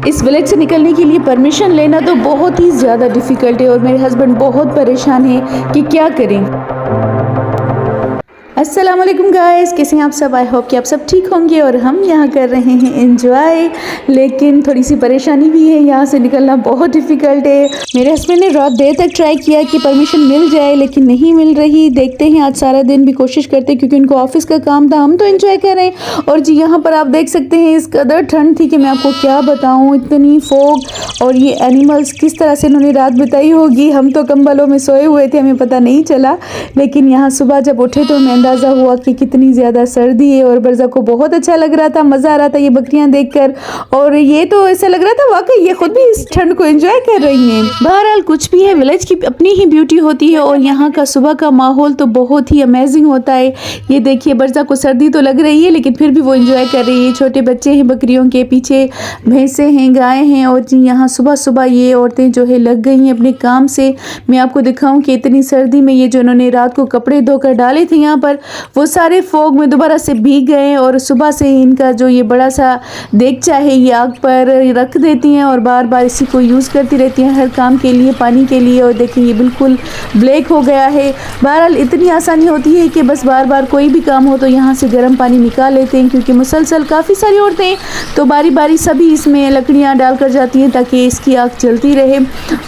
इस विलेज से निकलने के लिए परमिशन लेना तो बहुत ही ज़्यादा डिफ़िकल्ट है और मेरे हस्बैंड बहुत परेशान हैं कि क्या करें। अस्सलाम वालेकुम गाइस, कैसे हैं आप सब। आई होप कि आप सब ठीक होंगे और हम यहाँ कर रहे हैं एंजॉय, लेकिन थोड़ी सी परेशानी भी है, यहाँ से निकलना बहुत डिफ़िकल्ट है। मेरे हस्बैंड ने रात देर तक ट्राई किया कि परमिशन मिल जाए लेकिन नहीं मिल रही। देखते हैं, आज सारा दिन भी कोशिश करते हैं क्योंकि उनको ऑफिस का काम था। हम तो एंजॉय कर रहे हैं और जी यहाँ पर आप देख सकते हैं इस कदर ठंड थी कि मैं आपको क्या बताऊँ, इतनी फोग और ये एनिमल्स किस तरह से इन्होंने रात बिताई होगी। हम तो कंबलों में सोए हुए थे, हमें पता नहीं चला, लेकिन यहाँ सुबह जब उठे तो हमें अंदाज़ा हुआ कि कितनी ज़्यादा सर्दी है। और बरज़ा को बहुत अच्छा लग रहा था, मज़ा आ रहा था ये बकरियां देखकर, और ये तो ऐसा लग रहा था वाकई ये खुद भी इस ठंड को एंजॉय कर रही हैं। बहरहाल कुछ भी है, विलेज की अपनी ही ब्यूटी होती है और यहाँ का सुबह का माहौल तो बहुत ही अमेजिंग होता है। ये देखिए, बरज़ा को सर्दी तो लग रही है लेकिन फिर भी वो एंजॉय कर रही है। छोटे बच्चे हैं, बकरियों के पीछे भैंसें हैं, गायें हैं, और जी यहाँ सुबह सुबह ये औरतें जो है लग गई हैं अपने काम से। मैं आपको दिखाऊं कि इतनी सर्दी में ये जो इन्होंने रात को कपड़े धोकर डाले थे यहाँ पर, वो सारे फोग में दोबारा से भीग गए और सुबह से इनका जो ये बड़ा सा देगचा है ये आग पर रख देती हैं और बार बार इसी को यूज़ करती रहती हैं हर काम के लिए, पानी के लिए। और देखिए ये बिल्कुल ब्लैक हो गया है। बहरहाल इतनी आसानी होती है कि बस बार बार कोई भी काम हो तो यहाँ से गर्म पानी निकाल लेते हैं, क्योंकि मुसलसल काफ़ी सारी औरतें तो बारी बारी सभी इसमें लकड़ियाँ डाल कर जाती हैं ताकि इसकी आग चलती रहे।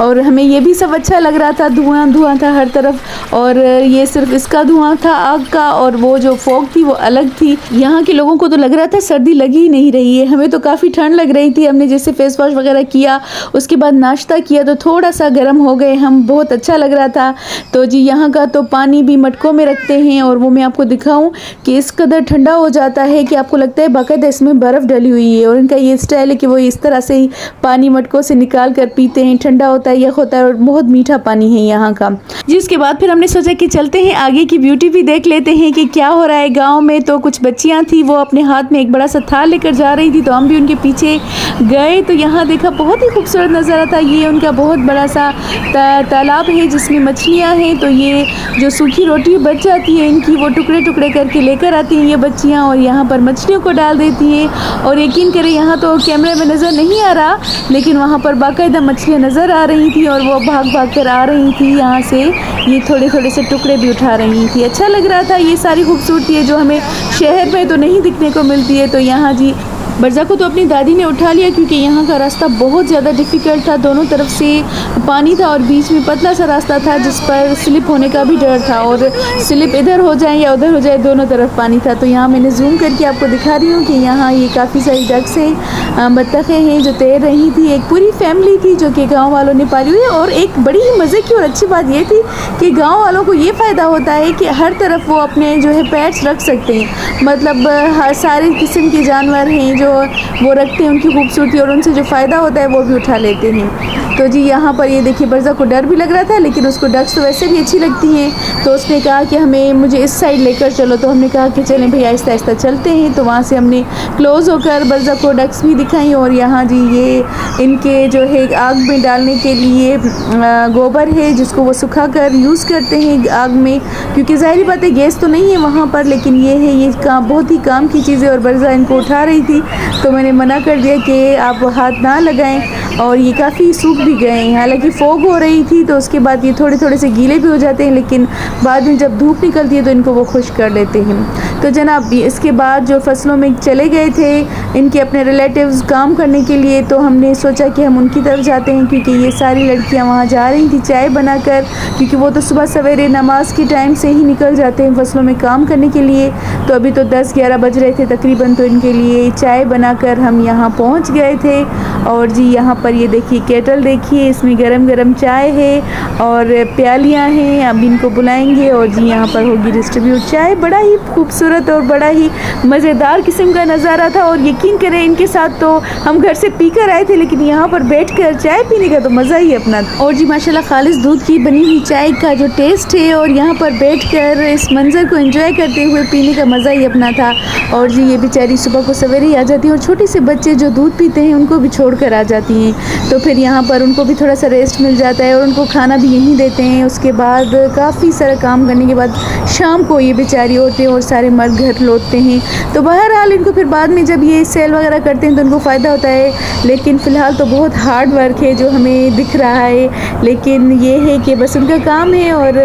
और हमें ये भी सब अच्छा लग रहा था, धुआं धुआं था हर तरफ, और ये सिर्फ इसका धुआं था आग का, और वो जो फॉग थी वो अलग थी। यहाँ के लोगों को तो लग रहा था सर्दी लगी ही नहीं रही है। हमें तो काफ़ी ठंड लग रही थी। हमने जैसे फेस वॉश वगैरह किया, उसके बाद नाश्ता किया तो थोड़ा सा गर्म हो गए हम, बहुत अच्छा लग रहा था। तो जी यहाँ का तो पानी भी मटकों में रखते हैं और वो मैं आपको दिखाऊं कि इस कदर ठंडा हो जाता है कि आपको लगता है बाकायदा इसमें बर्फ़ डली हुई है। और इनका ये स्टाइल है कि वो इस तरह से ही पानी मटकों से निकाल कर पीते हैं। ठंडा होता है, यख होता है और बहुत मीठा पानी है यहाँ का। जिसके बाद फिर हमने सोचा कि चलते हैं आगे की ब्यूटी भी देख लेते हैं कि क्या हो रहा है गांव में। तो कुछ बच्चियां थी, वो अपने हाथ में एक बड़ा सा थाल लेकर जा रही थी, तो हम भी उनके पीछे गए। तो यहाँ देखा बहुत ही खूबसूरत नज़ारा था। ये उनका बहुत बड़ा सा तालाब है जिसमें मछलियाँ हैं। तो ये जो सूखी रोटी बच जाती है इनकी, वो टुकड़े टुकड़े करके लेकर आती हैं ये बच्चियाँ और यहाँ पर मछलियों को डाल देती हैं। और यकीन करें, यहाँ तो कैमरे में नज़र नहीं आ रहा लेकिन वहाँ पर बाकायदा मछलियाँ नज़र आ रही थी और वो भाग भाग कर आ रही थी यहाँ से। ये थोड़े थोड़े से टुकड़े भी उठा रही थी। अच्छा लग रहा था। ये सारी खूबसूरती है जो हमें शहर में तो नहीं दिखने को मिलती है। तो यहाँ जी बरज़ा को तो अपनी दादी ने उठा लिया क्योंकि यहाँ का रास्ता बहुत ज़्यादा डिफ़िकल्ट था। दोनों तरफ से पानी था और बीच में पतला सा रास्ता था जिस पर स्लिप होने का भी डर था, और स्लिप इधर हो जाए या उधर हो जाए, दोनों तरफ पानी था। तो यहाँ मैंने जूम करके आपको दिखा रही हूँ कि यहाँ ये काफ़ी सारी डक्स हैं, बत्तखें हैं जो तैर रही थी। एक पूरी फैमिली थी जो कि गाँव वालों ने पाली हुई है। और एक बड़ी ही मज़े की और अच्छी बात ये थी कि गाँव वालों को ये फ़ायदा होता है कि हर तरफ वो अपने जो है पेट्स रख सकते हैं। मतलब हर सारे किस्म के जानवर हैं जो वो रखते हैं, उनकी खूबसूरती और उनसे जो फ़ायदा होता है वो भी उठा लेते हैं। तो जी यहाँ पर ये देखिए, बरज़ा को डर भी लग रहा था लेकिन उसको डक्स तो वैसे भी अच्छी लगती हैं। तो उसने कहा कि मुझे इस साइड लेकर चलो। तो हमने कहा कि चलें भैया, आहिस्ता आहिस्ता चलते हैं। तो वहाँ से हमने क्लोज़ होकर बरज़ा को डक्स भी दिखाई। और यहाँ जी ये इनके जो है आग में डालने के लिए गोबर है जिसको वो सुखा कर यूज़ करते हैं आग में, क्योंकि ज़ाहिर बात है गैस तो नहीं है वहाँ पर, लेकिन ये है ये बहुत ही काम की चीज़ है। और बरज़ा इनको उठा रही थी तो मैंने मना कर दिया कि आप हाथ ना लगाएं। और ये काफ़ी सूख भी गए हैं, हालांकि फोग हो रही थी तो उसके बाद ये थोड़े थोड़े से गीले भी हो जाते हैं, लेकिन बाद में जब धूप निकलती है तो इनको वो खुश कर लेते हैं। तो जनाब इसके बाद जो फसलों में चले गए थे इनके अपने रिलेटिव्स काम करने के लिए, तो हमने सोचा कि हम उनकी तरफ जाते हैं क्योंकि ये सारी लड़कियाँ वहाँ जा रही थी चाय बनाकर, क्योंकि वो तो सुबह सवेरे नमाज के टाइम से ही निकल जाते हैं फसलों में काम करने के लिए। तो अभी तो 10-11 बज रहे थे तकरीबन, तो इनके लिए चाय बनाकर हम यहाँ पहुँच गए थे। और जी यहाँ पर ये देखिए केटल देखिए, इसमें गरम गरम चाय है और प्यालियाँ हैं। अब इनको बुलाएंगे और जी यहाँ पर होगी डिस्ट्रीब्यूट चाय। बड़ा ही खूबसूरत और बड़ा ही मज़ेदार किस्म का नज़ारा था। और यकीन करें, इनके साथ तो हम घर से पी कर आए थे लेकिन यहाँ पर बैठकर चाय पीने का तो मज़ा ही अपना। और जी माशाल्लाह खालिस दूध की बनी हुई चाय का जो टेस्ट है और यहाँ पर बैठकर इस मंज़र को एंजॉय करते हुए पीने का मज़ा ही अपना था। और जी ये बेचारी सुबह को सवेरे ही आ जाती हैं और छोटे से बच्चे जो दूध पीते हैं उनको भी छोड़ कर आ जाती हैं। तो फिर यहाँ पर उनको भी थोड़ा सा रेस्ट मिल जाता है और उनको खाना भी यहीं देते हैं। उसके बाद काफ़ी सारा काम करने के बाद शाम को ये बेचारी औरतें और सारे मर्द घर लौटते हैं। तो बहरहाल इनको फिर बाद में जब ये सेल वगैरह करते हैं तो उनको फ़ायदा होता है, लेकिन फ़िलहाल तो बहुत हार्ड वर्क है जो हमें दिख रहा है। लेकिन ये है कि बस उनका काम है और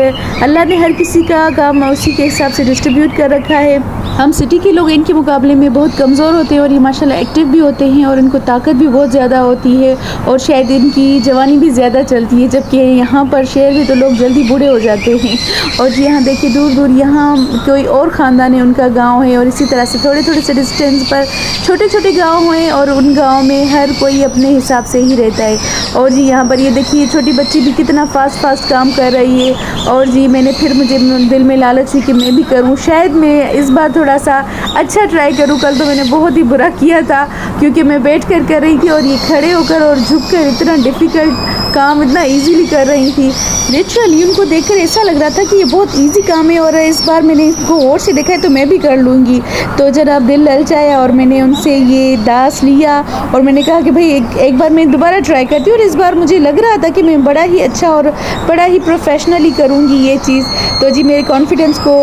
अल्लाह ने हर किसी का काम उसी के हिसाब से डिस्ट्रीब्यूट कर रखा है। हम सिटी के लोग इनके मुकाबले में बहुत कमज़ोर होते हैं और ये माशाल्लाह एक्टिव भी होते हैं और इनको ताकत भी बहुत ज़्यादा होती है और शायद इनकी जवानी भी ज़्यादा चलती है, जबकि यहाँ पर शहर में तो लोग जल्दी बूढ़े हो जाते हैं। और जी यहाँ देखिए दूर दूर यहाँ कोई और ख़ानदान है, उनका गाँव है और इसी तरह से थोड़े थोड़े से डिस्टेंस पर छोटे छोटे गाँव हैं और उन गाँव में हर कोई अपने हिसाब से ही रहता है। और जी यहाँ पर ये देखिए छोटी बच्ची भी कितना फास्ट काम कर रही है। और जी मुझे दिल में लालच हुई कि मैं भी करूँ, शायद मैं इस बार थोड़ा सा अच्छा ट्राई करूँ। कल तो मैंने बहुत ही बुरा किया था क्योंकि मैं बैठ कर रही थी और ये खड़े होकर और झुककर इतना डिफ़िकल्ट काम इतना इजीली कर रही थी। लिटरली उनको देखकर ऐसा लग रहा था कि ये बहुत इजी काम है और इस बार मैंने इसको और से देखा है तो मैं भी कर लूँगी। तो जनाब दिल ललचाया और मैंने उनसे ये दास लिया और मैंने कहा कि भाई एक बार मैं दोबारा ट्राई करती हूँ। और इस बार मुझे लग रहा था कि मैं बड़ा ही अच्छा और बड़ा ही प्रोफेशनली करूँगी ये चीज़। तो जी मेरे कॉन्फिडेंस को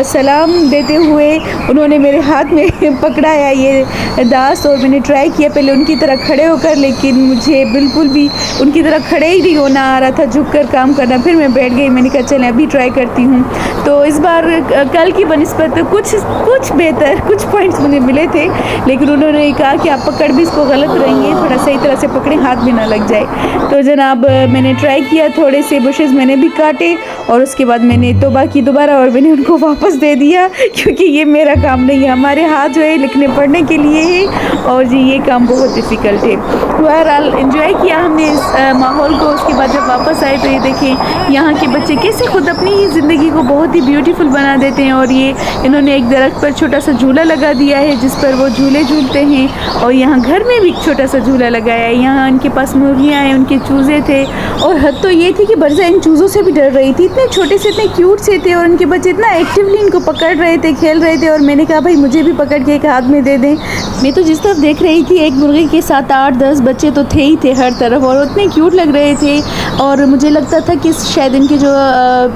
सलाम देते हुए उन्होंने मेरे हाथ में पकड़ाया ये दास और मैंने ट्राई किया पहले उनकी तरह खड़े होकर, लेकिन मुझे बिल्कुल भी उनकी तरह खड़े ही नहीं होना आ रहा था, झुक कर काम करना। फिर मैं बैठ गई, मैंने कहा चलें अभी ट्राई करती हूँ। तो इस बार कल की बनिस्बत कुछ बेहतर कुछ पॉइंट्स मुझे मिले थे, लेकिन उन्होंने कहा कि आप पकड़ भी इसको गलत रही है, थोड़ा सही तरह से पकड़ें, हाथ भी ना लग जाए। तो जनाब मैंने ट्राई किया, थोड़े से बुशेस मैंने भी काटे और उसके बाद मैंने तौबा की दोबारा और मैंने उनको वापस दे दिया क्योंकि ये मेरा काम नहीं है। हमारे हाथ जो है लिखने पढ़ने के लिए है और जी ये काम बहुत डिफ़िकल्ट है। बहरहाल एंजॉय किया हमने इस माहौल को। उसके बाद जब वापस आए तो ये देखें यहाँ के बच्चे कैसे खुद अपनी ही ज़िंदगी को बहुत ही ब्यूटीफुल बना देते हैं। और ये इन्होंने एक दरख्त पर छोटा सा झूला लगा दिया है जिस पर वो झूले झूलते हैं और यहाँ घर में भी छोटा सा झूला लगाया है। यहाँ उनके पास मुर्गियाँ हैं, उनके चूज़े थे और हद तो ये थी कि बरसा इन चूज़ों से भी डर रही थी। इतने छोटे से इतने क्यूट से थे और उनके बच्चे इतना एक्टिवली इनको पकड़ रहे थे, खेल रहे थे। और मैंने कहा भाई मुझे भी पकड़ के एक हाथ में दे दें। मैं तो जिस तरफ देख रही थी एक मुर्गी के 7-8-10 बच्चे तो थे ही थे हर तरफ और उतने क्यूट लग रहे थे। और मुझे लगता था कि शायद इनके जो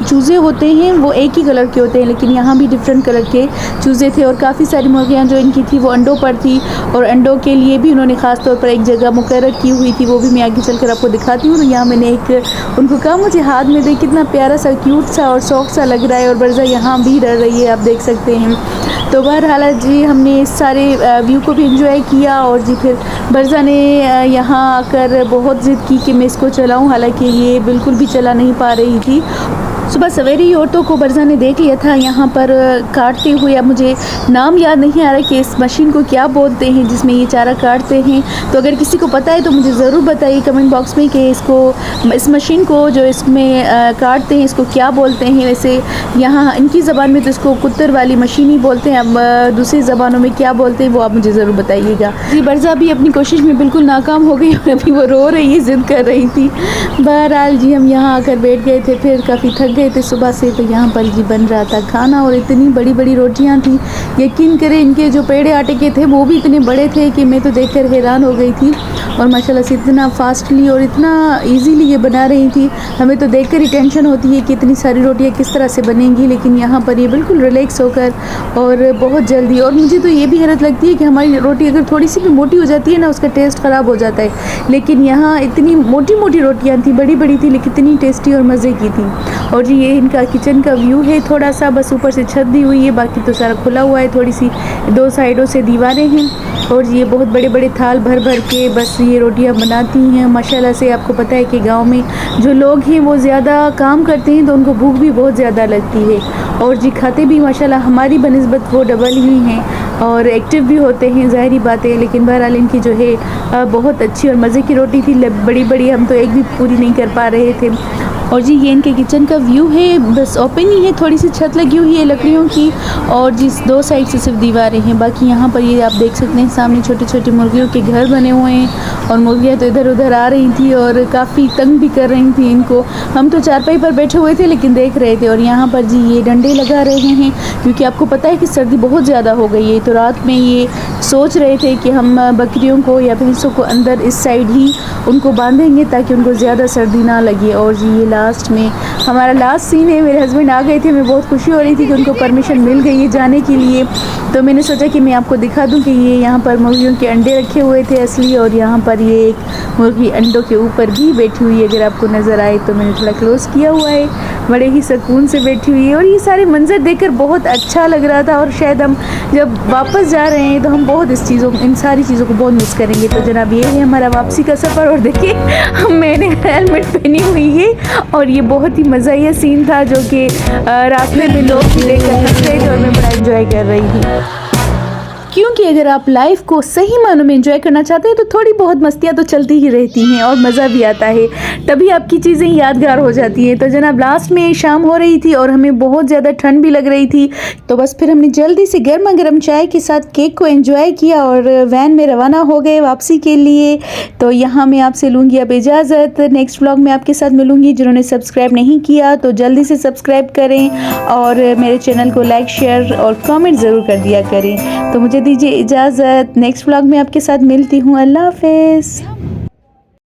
चूज़े होते हैं वो एक ही कलर के होते हैं, लेकिन यहाँ भी डिफरेंट कलर के चूज़े थे। और काफ़ी सारी मुर्गियाँ जो इनकी थी वो अंडों पर थी और अंडों के लिए भी उन्होंने ख़ास तौर पर एक जगह मुकर्रर की हुई थी, वो भी मैं आगे चलकर आपको दिखाती हूँ। यहाँ मैंने एक उनको कहा मुझे हाथ में दे, कितना प्यारा सा क्यूट सा और सॉफ्ट सा लग रहा है और बरसा यहाँ भी रह रही है, आप देख सकते हैं। तो बहरहाल जी हमने इस सारे व्यू को भी एंजॉय किया और जी फिर बरसा ने यहाँ आकर बहुत ज़िद की कि मैं इसको चलाऊँ, हालांकि ये बिल्कुल भी चला नहीं पा रही थी। सुबह सवेरे ही औरतों को बरसा ने देख लिया था यहाँ पर काटते हुए। अब मुझे नाम याद नहीं आ रहा कि इस मशीन को क्या बोलते हैं जिसमें ये चारा काटते हैं। तो अगर किसी को पता है तो मुझे ज़रूर बताइए कमेंट बॉक्स में कि इस मशीन को जो इसमें काटते हैं इसको क्या बोलते हैं। वैसे यहाँ इनकी ज़बान में तो इसको कुत्तर वाली मशीन ही बोलते हैं, अब दूसरी ज़बानों में क्या बोलते हैं वो आप मुझे ज़रूर बताइएगा। जी बरसा भी अपनी कोशिश में बिल्कुल नाकाम हो गई और अभी वो रो रही है, ज़िद कर रही थी। बहरहाल जी हम यहाँ आकर बैठ गए थे, फिर काफ़ी थक गए थे सुबह से। तो यहाँ पर जी बन रहा था खाना और इतनी बड़ी बड़ी रोटियाँ थी, यकीन करें इनके जो पेड़े आटे के थे वो भी इतने बड़े थे कि मैं तो देखकर हैरान हो गई थी। और माशाल्लाह से इतना फास्टली और इतना इजीली ये बना रही थी, हमें तो देखकर ही टेंशन होती है कि इतनी सारी रोटियाँ किस तरह से बनेंगी, लेकिन यहाँ पर ये बिल्कुल रिलैक्स होकर और बहुत जल्दी। और मुझे तो ये भी हैरत लगती है कि हमारी रोटी अगर थोड़ी सी भी मोटी हो जाती है ना उसका टेस्ट ख़राब हो जाता है, लेकिन यहाँ इतनी मोटी मोटी रोटियाँ थी, बड़ी बड़ी थी, लेकिन इतनी टेस्टी और मज़े की थी। और जी ये इनका किचन का व्यू है, थोड़ा सा बस ऊपर से छत दी हुई है, बाकी तो सारा खुला हुआ है, थोड़ी सी दो साइडों से दीवारें हैं। और ये बहुत बड़े बड़े थाल भर भर के बस ये रोटियां बनाती हैं। माशाल्लाह से आपको पता है कि गांव में जो लोग हैं वो ज़्यादा काम करते हैं तो उनको भूख भी बहुत ज़्यादा लगती है और जी खाते भी माशाल्लाह हमारी बनिस्बत वो डबल ही हैं और एक्टिव भी होते हैं, ज़ाहिरी बात है। लेकिन बहरहाल इनकी जो है बहुत अच्छी और मज़े की रोटी थी, बड़ी बड़ी, हम तो एक भी पूरी नहीं कर पा रहे थे। और जी ये इनके किचन का व्यू है, बस ओपन ही है, थोड़ी सी छत लगी हुई है लकड़ियों की और जिस दो साइड से सिर्फ दीवारें हैं, बाकी यहाँ पर ये आप देख सकते हैं सामने छोटे छोटे मुर्गियों के घर बने हुए हैं और मुर्गियाँ तो इधर उधर आ रही थी और काफ़ी तंग भी कर रही थी इनको। हम तो चारपाई पर बैठे हुए थे लेकिन देख रहे थे। और यहाँ पर जी ये डंडे लगा रहे हैं क्योंकि आपको पता है कि सर्दी बहुत ज़्यादा हो गई है, तो रात में ये सोच रहे थे कि हम बकरियों को या भैंसों को अंदर इस साइड ही उनको बांधेंगे ताकि उनको ज़्यादा सर्दी ना लगे। और जी ये लास्ट में हमारा लास्ट सीन है। मेरे हस्बैंड आ गए थे, मैं बहुत खुशी हो रही थी कि उनको परमिशन मिल गई है जाने के लिए। तो मैंने सोचा कि मैं आपको दिखा दूं कि ये यहाँ पर मुर्गियों के अंडे रखे हुए थे असली, और यहाँ पर ये एक मुर्गी अंडों के ऊपर भी बैठी हुई है। अगर आपको नज़र आए तो मैंने थोड़ा क्लोज़ किया हुआ है, बड़े ही सुकून से बैठी हुई है। और ये सारे मंजर देखकर बहुत अच्छा लग रहा था। और शायद हम जब वापस जा रहे हैं तो हम बहुत इन सारी चीज़ों को बहुत मिस करेंगे। तो जनाब ये है हमारा वापसी का सफ़र। और देखिए मैंने हेलमेट पहनी हुई है, और ये बहुत ही मज़ाया सीन था जो कि रास्ते में लोग देखकर हंस रहे थे और मैं बड़ा एंजॉय कर रही थी। क्योंकि अगर आप लाइफ को सही मानों में एंजॉय करना चाहते हैं तो थोड़ी बहुत मस्तियाँ तो चलती ही रहती हैं और मज़ा भी आता है, तभी आपकी चीज़ें यादगार हो जाती हैं। तो जनाब लास्ट में शाम हो रही थी और हमें बहुत ज़्यादा ठंड भी लग रही थी, तो बस फिर हमने जल्दी से गर्मा गर्म चाय के साथ केक को एंजॉय किया और वैन में रवाना हो गए वापसी के लिए। तो यहाँ मैं आपसे लूँगी अब इजाज़त। नेक्स्ट व्लॉग में आपके साथ मिलूँगी। जिन्होंने सब्सक्राइब नहीं किया तो जल्दी से सब्सक्राइब करें और मेरे चैनल को लाइक शेयर और कमेंट ज़रूर कर दिया करें। तो मुझे दीजिए इजाज़त। नेक्स्ट व्लॉग में आपके साथ मिलती हूँ। अल्लाह हाफ़िज़।